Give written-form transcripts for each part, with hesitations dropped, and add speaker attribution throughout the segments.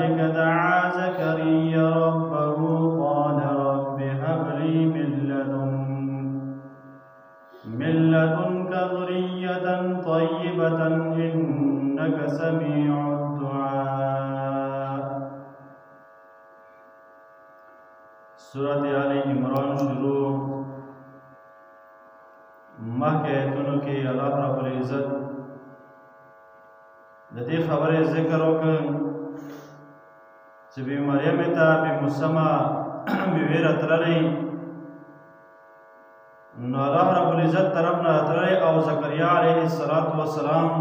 Speaker 1: هنالك دعا زكريا ربه قال رب هب لي من لدنك ذرية طيبة إنك سميع الدعاء. سورة آل عمران شروع مخکې کې الله رب العزت د دې خبرې ذکر وکړ چې بی مریم ته بی مسما میوې راتللې، نو الله رب العزت طرف نه راتللې او زکریا علیه السلام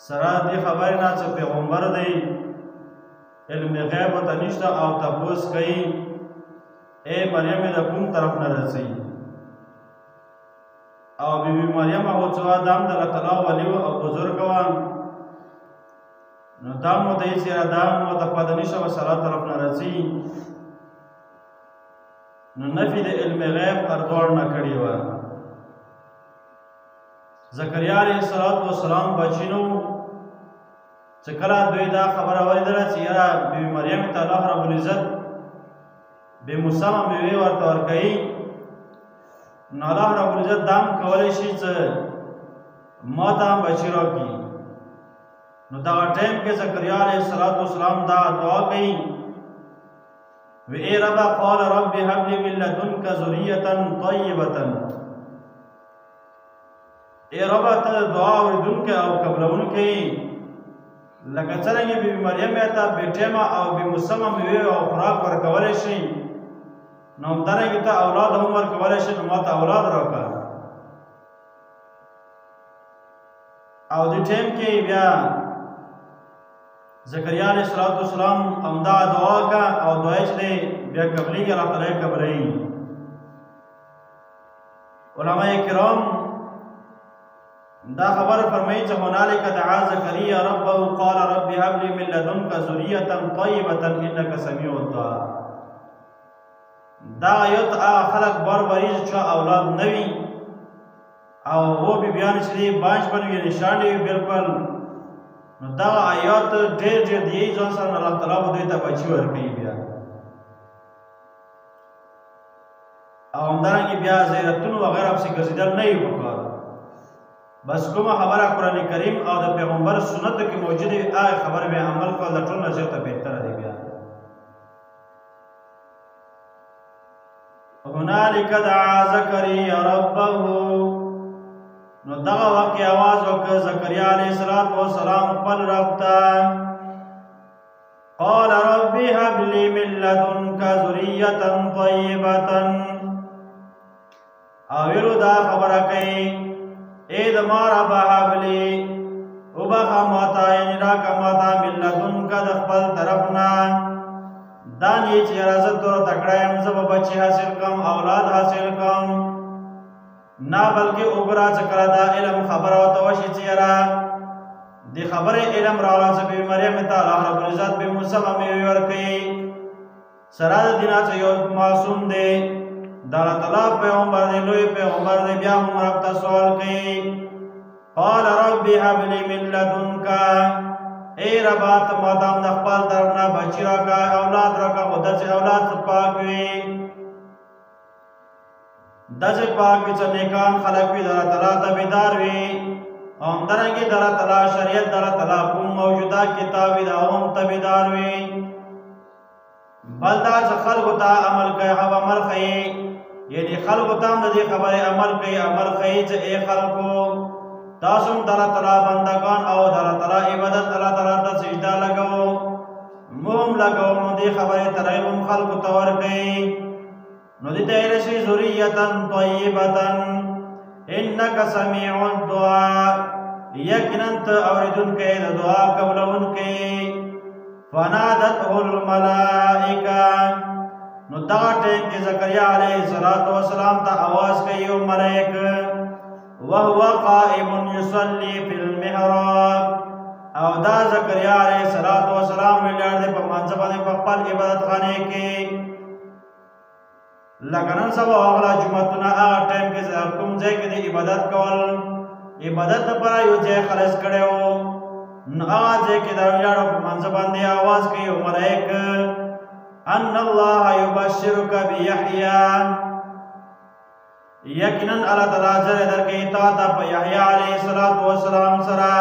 Speaker 1: سره دې خبرې نه چې پیغمبر دی، علم غیب ته نشته او تپوس کوي اے مریم د کوم طرف نه راځي، او بیبی مریم او چې دام د الله تعالی ولی او بزرګ و، نو دام ته یې سره دام او د پدنیشه و سره طرف نه راځي، نو نفی د علم غیب اردوړ نه کړی و. زکریا علیه السلام بچینو چې کله دوی دا خبره واورېدله چې یاره بیبي مریم ته الله رب العزت بې مسمه میوې ورته ورکوي، نو الله رب العزت دام کولی شي چې ما ته هم بچي راکړي. نو دغه ټایم کې زکریا علیه السلام دا دعا کوي وی اے ربا قال رب هب لي من لدنك ذرية طيبة. اے ربا ته دعا اوریدونکی او قبلونکی لکه څرنګه بیبي مریم ته بې ټیمه او بې مسمه میوې او خوراک ورکولی شي، نو همدارنګې ته اولاد هم ورکولی شي، نو ما ته اولاد راکړه. او دې ټایم کې بیا زکریا علیه السلام همدا دعا کا او دعا چې دی بیا قبلېږي، الله تعالی یې قبلوي. علماء کرام دا خبر فرمایي چې هنالک دعا زکریا ربه قال رب هب لي من لدنك ذرية طيبة انك سميع الدعاء. دا آیت هغه خلک بار چې اولاد نه وي او وہ بھی بیان چې بانچ بنوي نشان وي بالکل، نو دا آیات ډېر دی ځان سره الله تعالی به دوی ته بچي ورکوي بیا. او همدارنګې بیا زیارتونو وغیره پسې ګرځېدل نه وي پکار، بس کومه خبره قرآن کریم او د پیغمبر سنتو کې موجوده وي هغه خبره بیا عمل کول د ټول نه زیاته بهتره دی. بیا هنالک دعا زکریا ربه، نو دغه وخت کې आवाज وکړ زکریا علیه السلام خپل رب ته، قال رب هب لي من لدنك ذرية طيبة. او ویلو دا خبره کوي اے زما رب هب لي وبخه ماته یعنې راکړه ماته من لدنک د خپل طرف نه، دا نه چې یاره زه تور تکړه یم زه به بچي حاصل کړم اولاد حاصل کړم، نه بلکې وګوره چې کله دا علم خبره ورته وشي چې یاره د خبرې علم راوړه چې بیبي مریم ته الله رب العزت بې مسمه میوې ورکوي، سره د دې نه چې یو معصوم دی د الله تعالی پیغمبر دی، لوی پیغمبر دی، بیا هم رب ته سوال کوي قال رب هب لي من لدنک، ای ربا ته ما ته هم د خپل طرف نه بچي راکړه اولاد راکړه، خو داسې اولاد پاک وي، داسې پاک وي چې نیکان خلک وي، د الله تعالی تابعدار وي، او همدارنګې د الله تعالی شریعت د الله تعالی کوم موجوده کتاب وي د هغو هم تابعدار وي. بل دا چې خلکو ته عمل کوي هغه عمل ښیي، یعنې خلکو ته هم د دې خبرې عمل کوي عمل ښیي چې ای خلکو تاسو هم د الله تعالی بندګان او د الله تعالی عبادت الله تعالی ته سجده لګوو، موږ هم لګوو، نو دې خبرې ترغیب هم خلکو ته ورکوي. نو دې ته ویلی شي ذریة طیبة انک سمیع الدعاء، یقینا ته اورېدونکی د دعا قبلونکی. فنادته الملائکه، نو دغه ټایم کې زکریا علیه السلام ته آواز کوي یو ملائک وهو قائم یصلی فی المحراب، او دا زکریا علیه السلام ولاړ دی په مانځه باندې په خپل عبادت خانه کې. لکه نن سبا هغه جوماتونه هغه ټایم کې کوم ځای کې د عبادت کول عبادت لپاره یو ځای خلاص کړی و، نو هغه ځای کې د ویاړو په منځ باندې آواز کوي او ملائک ان الله یبشرک بیحیی یقینا الله تعالی جل درکې تا ته په یحیی علیه السلام سره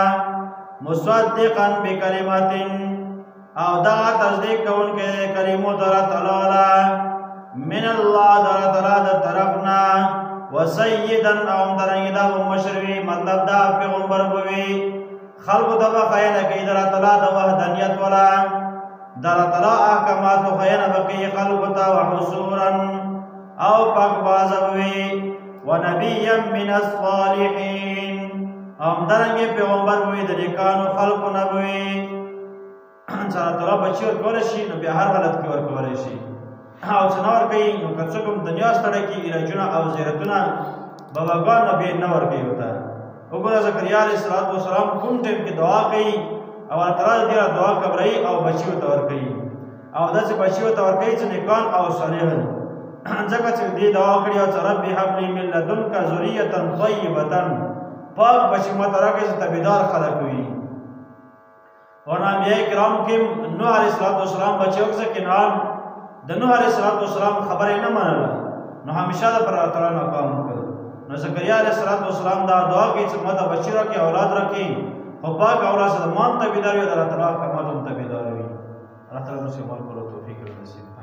Speaker 1: مصدقا بکلمات او دا تصدیق کوونکې کلمو در تعالی من الله در تعالی د طرفنا وسیدا او درنګ دا مشروي مطلب دا پیغمبر بوي خلق دبا خیانه کوي در تعالی د وحدانیت ولا در تعالی احکامات خیانه بقي خلق تا وحصورا او پاک بازوي ونبيا من الصالحين هم درنګ پیغمبر وي د نیکانو خلق نبوي سره تعالی بچي ورکول شي نو بیا هر حالت کې ورکول شي او څنور کوي نو که څوک دنیا ستړی کی علاجونه او زیارتونه باباګان به نه ورکوي وتا وګوره زکریا علیه السلام کوم ټیم کې دعا کوي او الله تعالی دې دعا قبرای او بچي ورته ورکوي او داسې بچي ورته ورکوي چې نیکان او صالحان ځکه چې دې دعا کړې او رب هب لي من لدنک ذریه طیبه پاک بچي ماته راکړي چې تابعدار خلک وي اور انبیاء کرام کې نوح علیه السلام بچو کې نام د نوح علیه السلام خبره نه منله نو همیشه د پر تعالی ناکام کړ نو زکریا علیه السلام دا دعا کوي چې ماته بچی راکړي اولاد راکړي او پاک اولاد سره مان تابعدار وي د الله تعالی احکاماتو تابعدار وي الله تعالی موږ ته توفیق ورکړي